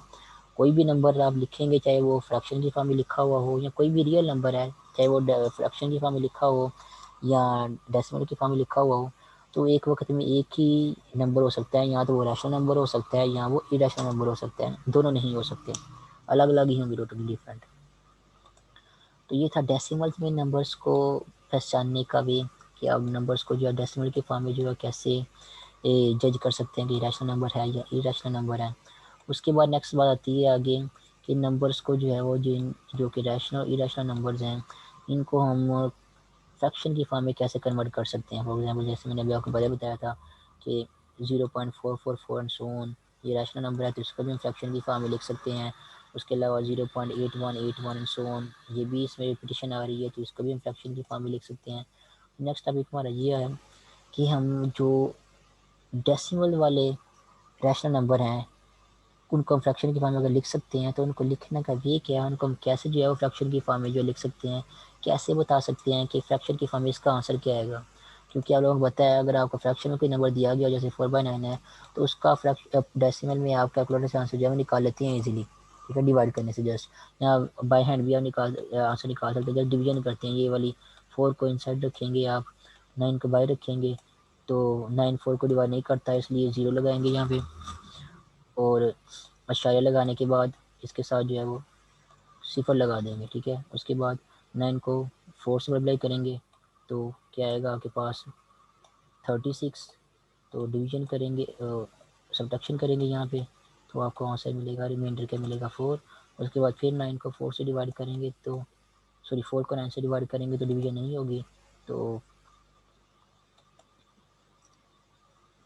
कोई भी नंबर आप लिखेंगे, चाहे वो फ्रैक्शन की फॉर्म में लिखा हुआ हो या कोई भी रियल नंबर है, चाहे वो फ्रैक्शन की फॉर्म में लिखा हो या डेसिमल की फॉर्म में लिखा हुआ हो, तो एक वक्त में एक ही नंबर हो सकता है, या तो वो रैशनल नंबर हो सकता है या वो इरेशनल नंबर हो सकता है, दोनों नहीं हो सकते, अलग अलग ही होंगे, टोटली डिफरेंट। तो ये था डेसिमल्स में नंबर्स को पहचानने का वे, कि अब नंबर्स को जो है डेसिमल के फॉर्म में जो है कैसे जज कर सकते हैं कि रैशनल नंबर है या इरेशनल नंबर है। उसके बाद नेक्स्ट बात आती है आगे कि नंबर्स को जो है वो जो कि रैशनल इरेशनल नंबर्स हैं, इनको हम फ्रैक्शन की फॉर्म में कैसे कन्वर्ट कर सकते हैं। फॉर एग्जांपल जैसे मैंने अभी आपको पहले बताया था कि 0.444 एंड सो ऑन, ये रैशनल नंबर है तो इसको भी हम फ्रैक्शन की फॉर्म में लिख सकते हैं। उसके अलावा 0.8181 एंड सो ऑन, ये भी इसमें रिपीटेशन आ रही है तो इसको भी हम फ्रैक्शन की फॉर्म में लिख सकते हैं। नेक्स्ट टॉपिक हमारा ये है कि हम जो डेसिमल वाले रैशनल नंबर हैं उनको हम फ्रैक्शन की फॉर्म में अगर लिख सकते हैं तो उनको लिखने का वे क्या है, उनको हम कैसे जो है वो फ्रैक्शन की फॉर्म में जो लिख सकते हैं, कैसे बता सकते हैं कि फ्रैक्शन की फॉर्म में इसका आंसर क्या आएगा। क्योंकि आप लोगों को पता है अगर आपको फ्रैक्शन में कोई नंबर दिया गया जैसे 4/9 है तो उसका डेसिमल में आप कैलकुलेटर से आंसर जो है निकाल लेते हैं ईजिली, ठीक है, डिवाइड करने से जस्ट, या बाई हैंड भी आप आंसर निकाल सकते हैं। जब डिवीजन करते हैं ये वाली 4 को इनसाइड रखेंगे आप, 9 को बाहर रखेंगे, तो 9 4 को डिवाइड नहीं करता है इसलिए 0 लगाएंगे यहाँ पे, और आशारिया लगाने के बाद इसके साथ जो है वो सिफर लगा देंगे, ठीक है। उसके बाद 9 को 4 से मल्टीप्लाई करेंगे तो क्या आएगा आपके पास 36, तो डिवीजन करेंगे सब्ट्रैक्शन करेंगे यहाँ पे तो आपको आंसर मिलेगा, रिमाइंडर क्या मिलेगा 4। उसके बाद फिर 9 को 4 से डिवाइड करेंगे तो सॉरी 4 को 9 से डिवाइड करेंगे तो डिवीजन नहीं होगी, तो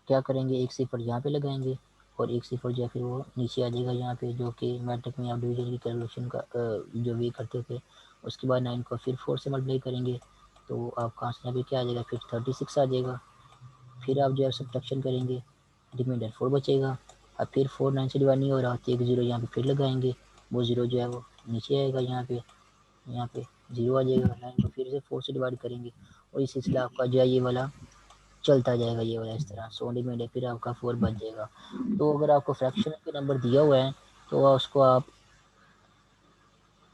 क्या करेंगे एक सिफर यहाँ पे लगाएंगे और एक सिफर जो है फिर वो नीचे आ जाएगा यहाँ पे, जो कि मैट्रिक में आप डिवीजन की कैलकुलेशन का जो भी करते थे। उसके बाद 9 को फिर 4 से मल्टीप्लाई करेंगे तो आपका आंसर यहाँ पे क्या आ जाएगा, फिर 36 आ जाएगा। फिर आप जो है सब्ट्रैक्शन करेंगे, रिमाइंडर 4 बचेगा। अब फिर 4 9 से डिवाइड नहीं हो रहा तो एक 0 यहाँ पे फिर लगाएंगे वो 0 जो है वो नीचे आएगा, यहाँ पे 0 आ जाएगा, लाइन को फिर से 4 से डिवाइड करेंगे और इस सिलसिला आपका जो है ये वाला चलता जाएगा, ये वाला इस तरह 100 डिवाइड फिर आपका 4 बच जाएगा। तो अगर आपको फ्रैक्शन के नंबर दिया हुआ है तो उसको आप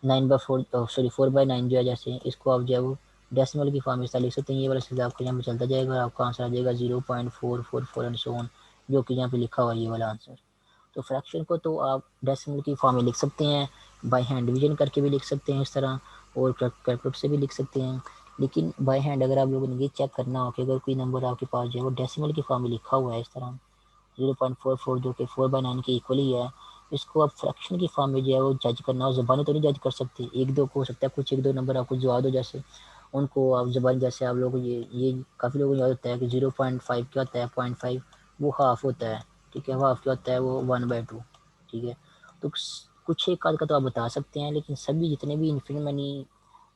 9/4 सॉरी 4/9 जो है, जैसे इसको आप जो है वो डेसिमल की फॉर्म में लिख सकते हैं। ये वाला सिलसिला आपका यहाँ पे चलता जाएगा और आपका आंसर आ जाएगा 0.444 एंड सो ऑन, जो कि यहाँ पे लिखा हुआ है ये वाला आंसर। तो फ्रैक्शन को तो आप डेसिमल की फॉर्म में लिख सकते हैं, बाय हैंड डिवीजन करके भी लिख सकते हैं इस तरह, और कैलकुलेटर से भी लिख सकते हैं। लेकिन बाय हैंड अगर आप लोगों ने ये चेक करना हो कि अगर कोई नंबर आपके पास जो है वो डेसिमल की फॉर्म में लिखा हुआ है इस तरह 0.44 जो कि 4/9 के इक्वल ही है, इसको आप फ्रैक्शन की फॉर्म में जो है वो जज करना हो, ज़बानी तो नहीं जज कर सकते, एक दो को हो सकता है कुछ एक दो नंबर आपको जो याद हो, जैसे उनको आप ज़बानी, जैसे आप लोग ये काफ़ी लोगों को याद होता है कि 0.5 क्या होता है, 0.5 वो हाफ होता है, ठीक है, हाफ क्या होता है वो 1/2, ठीक है। तो कुछ एक आध का तो आप बता सकते हैं, लेकिन सभी जितने भी इन्फिनिट मैनी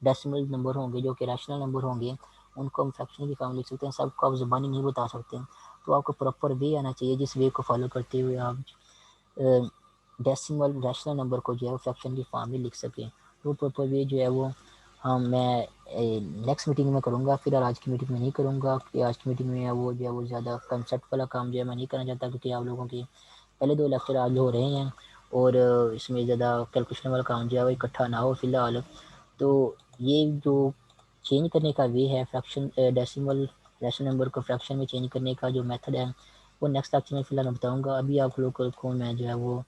डेसिमल नंबर होंगे जो कि रैशनल नंबर होंगे उनको हम फ्रैक्शन की फॉर्म लिख सकते हैं, सबको आप ज़बानी नहीं बता सकते। तो आपको प्रॉपर वे आना चाहिए जिस वे को फॉलो करते हुए आप डेसिमल रैशनल नंबर को जो है फ्रैक्शन की फॉर्म में लिख सकें। तो प्रॉपर वे जो है वो हाँ मैं नेक्स्ट मीटिंग में करूँगा, फिर आज की मीटिंग में नहीं करूँगा, कि आज की मीटिंग में वो जो है वो ज़्यादा कंसेप्ट वाला काम जो है मैं नहीं करना चाहता, क्योंकि आप लोगों के पहले 2 लेक्चर आज हो रहे हैं और इसमें ज़्यादा कैलकुलेशन वाला काम जो है वो इकट्ठा ना हो फिलहाल। तो ये जो चेंज करने का वे है फ्रैक्शन डेसिमल रैशनल नंबर को फ्रैक्शन में चेंज करने का जो मेथड है वो नेक्स्ट लेक्चर में फिलहाल मैं बताऊँगा। अभी आप लोगों को मैं जो है वो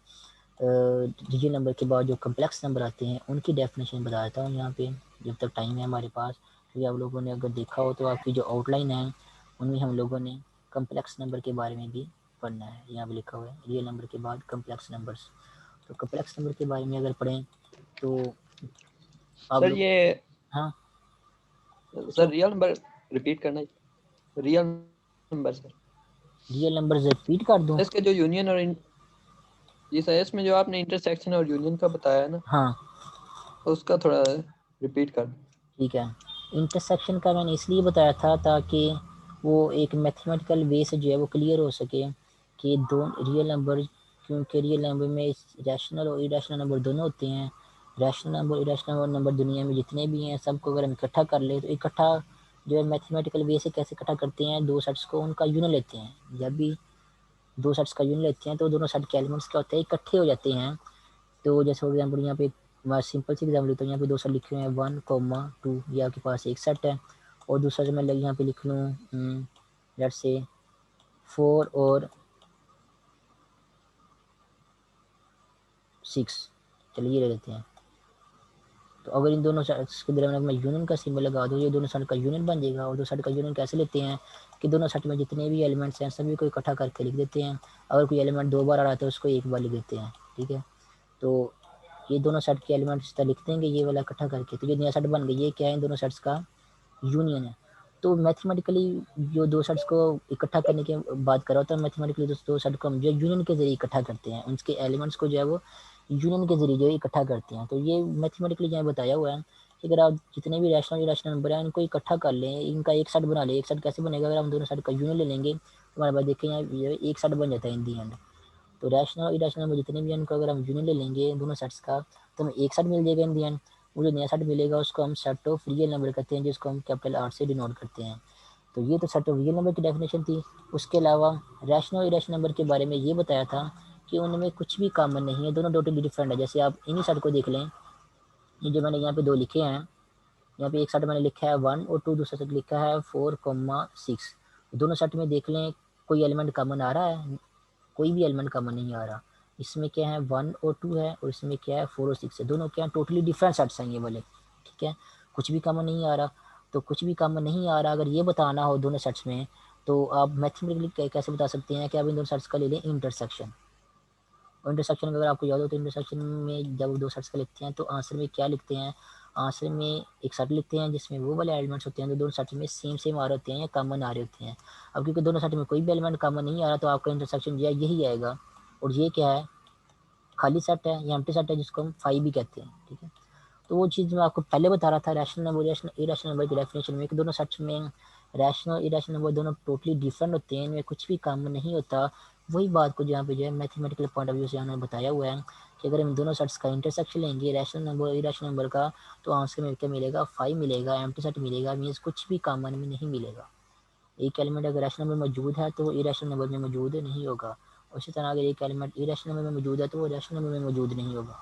डिजिटल नंबर के बाद जो कम्प्लेक्स नंबर आते हैं उनकी डेफिनेशन बता देता हूँ यहाँ पे, जब तक टाइम है हमारे पास। क्योंकि आप लोगों ने अगर देखा हो तो आपकी जो आउटलाइन है उनमें हम लोगों ने कम्प्लेक्स नंबर के बारे में भी पढ़ना है। यहाँ पे लिखा हुआ है रियल नंबर के बाद कम्प्लेक्स नंबर्स। तो कम्प्लेक्स नंबर के बारे में अगर पढ़ें तो आप सर लोग, ये हाँ सर पूछो। रियल नंबर रिपीट करना, real number sir, real number repeat कर दूँ? इसके जो यूनियन और जी सर, इसमें जो आपने इंटरसेक्शन और यूनियन का बताया है ना, हाँ उसका थोड़ा रिपीट कर। ठीक है। इंटरसेक्शन का मैंने इसलिए बताया था ताकि वो एक मैथमेटिकल वे से जो है वो क्लियर हो सके कि दो रियल नंबर, क्योंकि रियल नंबर में रैशनल और इरेशनल नंबर दोनों होते हैं। रैशनल नंबर इरेशनल नंबर दुनिया में जितने भी हैं सबको अगर हम इकट्ठा कर ले तो इकट्ठा जो है मैथमेटिकल वे से कैसे इकट्ठा करते हैं, दो सेट्स को उनका यूनियन लेते हैं। जब भी दो सेट्स का यूनियन लेते हैं तो दोनों सेट के एलिमेंट्स क्या होते हैं, इकट्ठे हो जाते हैं। तो जैसे फॉर एग्जाम्पल यहाँ पे मैं सिंपल सी एग्जाम्पल लेता हूँ, यहाँ पे दो सेट लिखे हुए हैं 1, 2, ये आपके पास एक सेट है। और दूसरा जो मैं यहाँ पे लिख लूँ लेट्स से 4 और 6, चलिए ये ले लेते हैं। तो अगर इन दोनों सेट्स के दरमियान मैं यूनियन का सिंबल लगा दूँ, ये दोनों सेट का यूनियन बन जाएगा। और दो सेट का यूनियन कैसे लेते हैं कि दोनों सेट में जितने भी एलिमेंट्स हैं सभी को इकट्ठा करके लिख देते हैं। अगर कोई एलिमेंट 2 बार आ रहा है तो उसको 1 बार लिख देते हैं, ठीक है। तो ये दोनों सेट के एलिमेंट्स लिख देंगे ये वाला इकट्ठा करके, तो ये नया सेट बन गया। ये क्या है, इन दोनों सेट्स का यूनियन है। तो मैथमेटिकली जो दो सेट्स को इकट्ठा करने की बात कर रहा होता है, मैथमेटिकली दो सेट को हम जो यूनियन के जरिए इकट्ठा करते हैं, उनके एलिमेंट्स को जो है वो यूनियन के जरिए जो है इकट्ठा करते हैं। तो ये मैथमेटिकली जो है बताया हुआ है कि अगर आप जितने भी रैशनल इरेशनल नंबर हैं इनको इकट्ठा कर लें, इनका एक सेट बना लें। एक सेट कैसे बनेगा, अगर हम दोनों सेट का यूनियन ले लेंगे तो हमारे पास देखिए यहाँ एक सेट बन जाता है इन दी एंड। तो रैशनल और इरेशनल में जितने भी हैं उनको अगर हम यूनियन ले लेंगे दोनों सेट्स का तो हमें एक सेट मिल जाएगा इन दी एंड। वो जो नया सेट मिलेगा उसको हम सेट ऑफ रियल नंबर कहते हैं, जिसको हम कैपिटल आर से डिनोट करते हैं। तो ये तो सेट ऑफ रियल नंबर की डेफिनेशन थी। उसके अलावा रैशनल और इरेशनल नंबर के बारे में ये बताया था कि उनमें कुछ भी कॉमन नहीं है, दोनों टोटली डिफरेंट है। जैसे आप इन्हीं सेट को देख लें, ये जो मैंने यहाँ पे दो लिखे हैं, यहाँ पे एक सेट मैंने लिखा है 1 और 2, दूसरा सेट लिखा है 4, 6। दोनों सेट में देख लें कोई एलिमेंट कॉमन आ रहा है, कोई भी एलिमेंट कॉमन नहीं आ रहा। इसमें क्या है 1 और 2 है और इसमें क्या है 4 और 6 है। दोनों क्या है टोटली डिफरेंट सेट्स हैं ये वाले, ठीक है। कुछ भी कॉमन नहीं आ रहा। तो कुछ भी कॉमन नहीं आ रहा अगर ये बताना हो दोनों सेट्स में, तो आप मैथमेटिकली कैसे बता सकते हैं कि आप इन दोनों सेट्स का ले लें इंटरसेक्शन। और इंटरसेक्शन अगर आपको याद हो तो इंटरसेक्शन में जब दो सेट्स का लिखते हैं तो आंसर में क्या लिखते हैं, आंसर में एक सेट लिखते हैं जिसमें वो वाले एलिमेंट्स होते हैं जो दोनों सेट में सेम सेम आ रहे होते हैं या कॉमन आ रहे होते हैं। अब क्योंकि दोनों सेट में कोई भी एलिमेंट कॉमन नहीं आ रहा तो आपका इंटरसेक्शन जो है यही आएगा। और ये क्या है, खाली सेट है या एम्प्टी सेट है जिसको हम फाई भी कहते हैं, ठीक है। तो वो चीज़ मैं आपको पहले बता रहा था रैशनल नंबर इरेशनल नंबर की डेफिनेशन में कि दोनों सेट्स में रैशनल इरेशनल नंबर दोनों टोटली डिफरेंट होते हैं, इनमें कुछ भी कॉमन नहीं होता। वही बात को जहाँ पे जो है मैथमेटिकल पॉइंट ऑफ व्यू से हमने बताया हुआ है कि अगर हम दोनों सेट्स का इंटरसेक्शन लेंगे रैशनल नंबर और इरेशनल नंबर का, तो आंसर में क्या मिलेगा, 5 मिलेगा, एम्प्टी सेट मिलेगा, मीन्स कुछ भी कॉमन में नहीं मिलेगा। एक एलिमेंट अगर रैशनल नंबर मौजूद है तो वो इरेशनल नंबर में मौजूद नहीं होगा, उसी तरह अगर एक एलिमेंट इरेशनल नंबर में मौजूद है तो वो रैशनल नंबर में मौजूद नहीं होगा।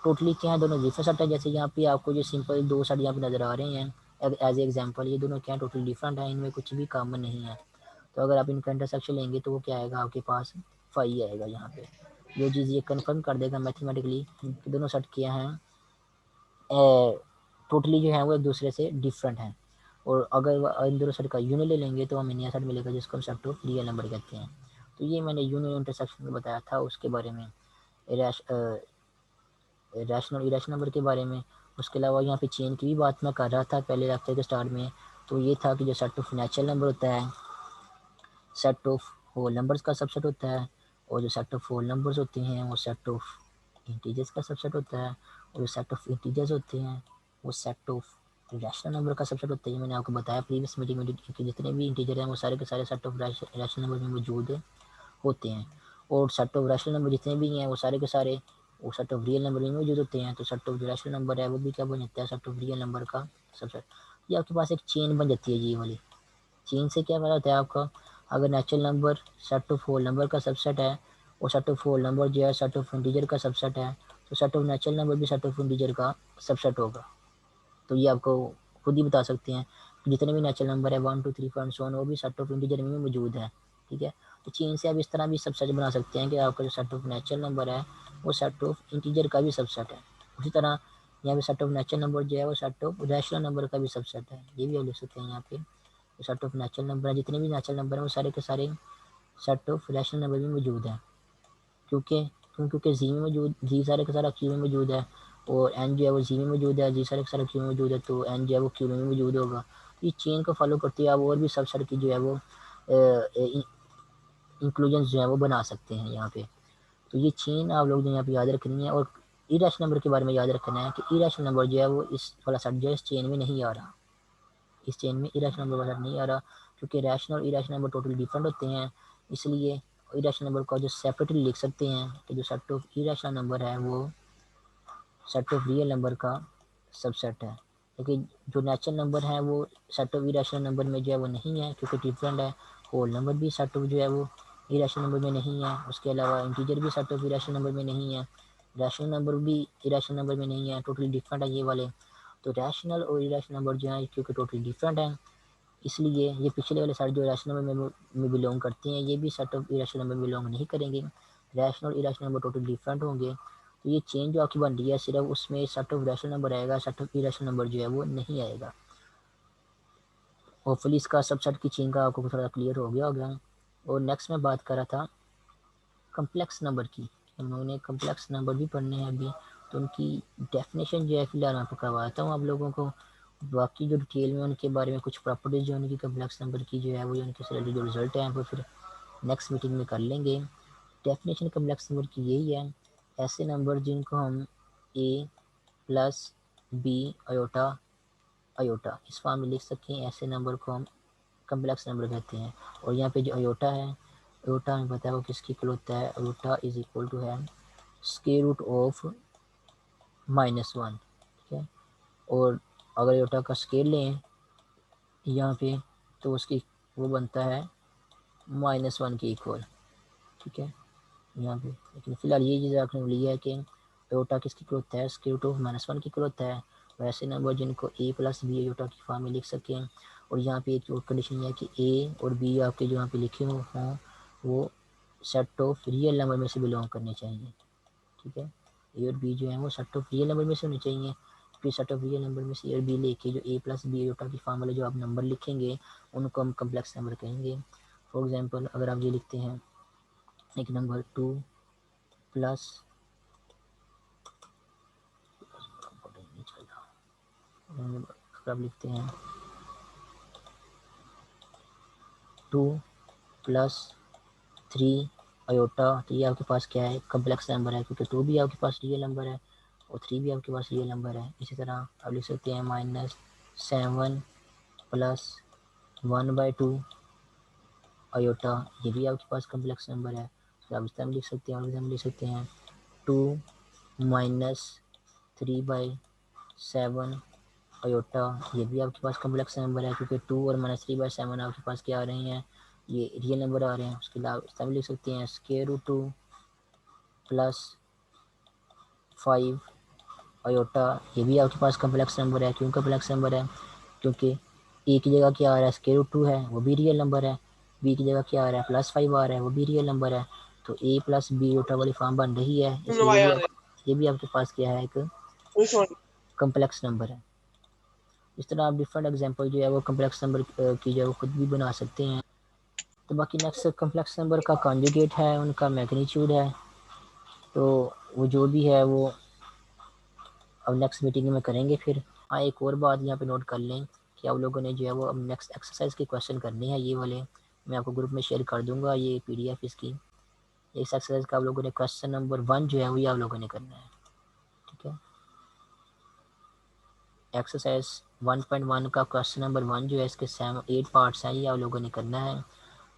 टोटली क्या है, दोनों डिफरेंट सेट है। जैसे यहाँ पे आपको जो सिंपल दो सेट यहाँ पे नजर आ रहे हैं एज ए एग्जाम्पल, ये दोनों क्या टोटली डिफरेंट है, इनमें कुछ भी कॉमन नहीं है। तो अगर आप इनका इंटरसेक्शन लेंगे तो वो क्या आएगा आपके पास, 5 आएगा। यहाँ पे जो चीज़ ये कन्फर्म कर देगा मैथमेटिकली कि दोनों सेट क्या हैं, टोटली जो है वो एक दूसरे से डिफरेंट हैं। और अगर इन दोनों सेट का यूनियन ले लेंगे तो हमें नया सेट मिलेगा जिसको हम सेट ऑफ रियल नंबर कहते हैं। तो ये मैंने यूनियन इंटरसेक्शन में बताया था, उसके बारे में रैशनल इरेशनल नंबर के बारे में। उसके अलावा यहाँ पे चेन की भी बात मैं कर रहा था पहले लेक्चर के स्टार्ट में। तो ये था कि जो सेट ऑफ नेचुरल नंबर होता है, सेट ऑफ होल नंबर्स का सबसेट होता है, और जो सेट ऑफ होल नंबर्स होते हैं वो सेट ऑफ इंटीजर्स का सबसेट होता है, और जो सेट ऑफ इंटीजर्स होते हैं वो सेट ऑफ रैशनल नंबर का सबसेट होता है। ये मैंने आपको बताया प्रीवियस मीटिंग में कि जितने भी इंटीजर हैं वो सारे के सारे सेट ऑफ रैशनल नंबर में मौजूद होते हैं, और सेट ऑफ रैशनल नंबर जितने भी हैं वो सारे के सारे वो सेट ऑफ रियल नंबर में मौजूद होते हैं। तो सेट ऑफ जो रैशनल नंबर है वो भी क्या बन जाता है, सेट ऑफ रियल नंबर का सबसेट। ये आपके पास एक चेन बन जाती है जी, ये वाली चेन से क्या पता होता है आपका, अगर natural number set of whole number का सबसेट है और सेट ऑफ होल नंबर जो है सेट ऑफ इंटीजर का सबसेट है, तो सेट ऑफ नेचुरल नंबर भी सेट ऑफ इंटीजर का सबसेट होगा। तो ये आपको खुद ही बता सकते हैं कि जितने भी नेचुरल नंबर है 1 2 3 4 सो ऑन वो भी सेट ऑफ इंटीजर में मौजूद है। ठीक है, तो चेन से आप इस तरह भी सबसेट बना सकते हैं कि आपका जो सेट ऑफ नेचुरल नंबर है वो सेट ऑफ इंटीजर का भी सबसेट है। उसी तरह यहाँ पे सेट ऑफ नेचुरल नंबर जो है वो सेट ऑफ रैशनल नंबर का भी सबसेट है, ये भी आप लिख सकते हैं यहाँ पे। सेट ऑफ नेचुरल नंबर है, जितने भी नेचुरल नंबर है वो सारे के सारे सेट ऑफ रैशनल नंबर में मौजूद है। क्योंकि क्योंकि जी में मौजूद, जी सारे का सारा क्यू में मौजूद है, और एन जो है वो जी में मौजूद है, जी सारे का सारा क्यू में मौजूद है, तो एन जो है वो क्यू में मौजूद होगा। इस चेन को फॉलो करते हुए आप और भी सब सेट की जो है वो इंक्लूजन जो है वो बना सकते हैं यहाँ पे। तो ये चेन आप लोग जो यहाँ पे याद रखनी है। और इरेशनल नंबर के बारे में याद रखना है कि इरेशनल नंबर जो है वो इस वाला सेट जो है इस चेन में नहीं आ रहा, इस चेन में इरेशनल नंबर वाला नहीं आ रहा, क्योंकि रैशनल और इरेशनल नंबर टोटली डिफरेंट होते हैं। इसलिए इरेशनल नंबर को जो सेपरेटली लिख सकते हैं कि जो सेट ऑफ इरेशनल नंबर है वो सेट ऑफ रियल नंबर का सबसेट है। लेकिन जो नेचुरल नंबर है वो सेट ऑफ इरेशनल नंबर में जो है वो नहीं है, क्योंकि डिफरेंट है। होल नंबर भी सेट ऑफ जो है वो इरेशनल नंबर में नहीं है, उसके अलावा इंटीजर भी सेट ऑफ इरेशनल नंबर में नहीं है, रैशनल नंबर भी इरेशनल नंबर में नहीं है, टोटली डिफरेंट है ये वाले। तो रैशनल और इरेशनल नंबर जो है क्योंकि टोटली डिफरेंट है, इसलिए ये पिछले वाले सारे जो रैशनल नंबर में बिलोंग करते हैं ये भी सेट ऑफ इरेशनल नंबर में बिलोंग नहीं करेंगे। रैशनल और इरेशनल नंबर टोटली डिफरेंट होंगे। तो ये चेन जो आपकी बन रही है सिर्फ उसमें सेट ऑफ रैशनल नंबर आएगा, सेट ऑफ इरेशनल नंबर जो है वो नहीं आएगा। होपफुली इसका सबसेट की चेन का आपको थोड़ा क्लियर हो गया होगा। और नेक्स्ट मैं बात कर रहा था कम्प्लेक्स नंबर की, हम लोगों ने कम्प्लेक्स नंबर भी पढ़ने हैं अभी, तो उनकी डेफिनेशन जो है फिलहाल मैं करवाता हूँ आप लोगों को। बाकी जो डिटेल में उनके बारे में कुछ प्रॉपर्टीज जो उनकी कम्प्लेक्स नंबर की जो है वो उनके से जो रिजल्ट है वो फिर नेक्स्ट मीटिंग में कर लेंगे। डेफिनेशन कम्प्लेक्स नंबर की यही है, ऐसे नंबर जिनको हम ए प्लस बी अयोटा अयोटा इस फॉर्म में लिख सकें, ऐसे नंबर को हम कम्प्लेक्स नंबर कहते हैं। और यहाँ पे जो अयोटा है, अयोटा हमें पता है वो किसकी इक्वल होता है, अयोटा इज इक्वल टू है स्क्वायर रूट ऑफ -1। ठीक है, और अगर अयोटा का स्केल लें यहाँ पे तो उसकी वो बनता है -1 के इक्वल। ठीक है यहाँ पे, लेकिन फिलहाल ये चीज़ आपने लिया है कि अयोटा किसकी इक्वल होता है, स्क्वायर रूट ऑफ -1 की इक्वल होता है। वैसे नंबर जिनको ए प्लस बी अयोटा की फॉर्म में लिख सकें। और यहाँ पे एक और कंडीशन है कि ए और बी आपके जो यहाँ पे लिखे हों वो सेट ऑफ रियल नंबर में से बिलोंग करने चाहिए। ठीक है, ए और बी जो है वो सेट ऑफ रियल नंबर में से होने चाहिए। फिर सेट ऑफ रियल नंबर में से ए और बी लेके जो ए प्लस बी अयोटा की फॉर्म वाले जो आप नंबर लिखेंगे उनको हम कम्प्लेक्स नंबर कहेंगे। फॉर एग्जाम्पल अगर आप ये लिखते हैं एक नंबर 2 प्लस अगर आप लिखते हैं 2 प्लस 3 अयोटा, तो ये आपके पास क्या है, कम्प्लेक्स नंबर है, क्योंकि 2 भी आपके पास रियल नंबर है और 3 भी आपके पास रियल नंबर है। इसी तरह आप लिख सकते हैं -7 प्लस 1/2 अयोटा, ये भी आपके पास कम्प्लेक्स नंबर है। तो आप इस तरह लिख सकते हैं, और इस तरह लिख सकते हैं 2 -3/7 आयोटा, ये भी आपके पास कम्प्लेक्स नंबर है क्योंकि 2 और -3/7 आपके पास क्या आ रहे हैं, ये रियल नंबर आ रहे हैं। उसके अलावा इस तरह लिख सकते हैं √2 + 5 आयोटा, ये भी आपके पास कम्प्लेक्स नंबर है। क्यों कम्प्लेक्स नंबर है? क्योंकि ए की जगह क्या आ रहा है, √2 है, वो भी रियल नंबर है। बी की जगह क्या आ रहा है, +5 आ रहा है, वो भी रियल नंबर है। तो a + b आयोटा वाली फॉर्म बन रही है, इसलिए ये भी आपके पास क्या है, एक कम्प्लेक्स नंबर है। इस तरह आप डिफरेंट एग्जांपल जो है वो कम्प्लेक्स नंबर की जो है वो खुद भी बना सकते हैं। तो बाकी नेक्स्ट कम्प्लेक्स नंबर का कॉन्जुगेट है, उनका मैग्नीट्यूड है। तो वो जो भी है वो अब नेक्स्ट मीटिंग में करेंगे फिर। हाँ, एक और बात यहाँ पे नोट कर लें कि आप लोगों ने जो है वो अब नेक्स्ट एक्सरसाइज के क्वेश्चन करने हैं, ये वाले मैं आपको ग्रुप में शेयर कर दूंगा, ये PDF इसकी। इस एक्सरसाइज का आप लोगों ने क्वेश्चन नंबर 1 जो है वो ये आप लोगों ने करना है, ठीक है। एक्सरसाइज 1.1 का क्वेश्चन नंबर 1 जो है इसके 8 पार्ट्स हैं, ये आप लोगों ने करना है।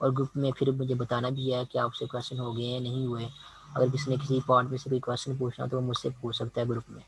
और ग्रुप में फिर मुझे बताना भी है कि आपसे क्वेश्चन हो गए हैं नहीं हुए। अगर किसी ने किसी पार्ट में से कोई क्वेश्चन पूछना तो वो मुझसे पूछ सकता है ग्रुप में।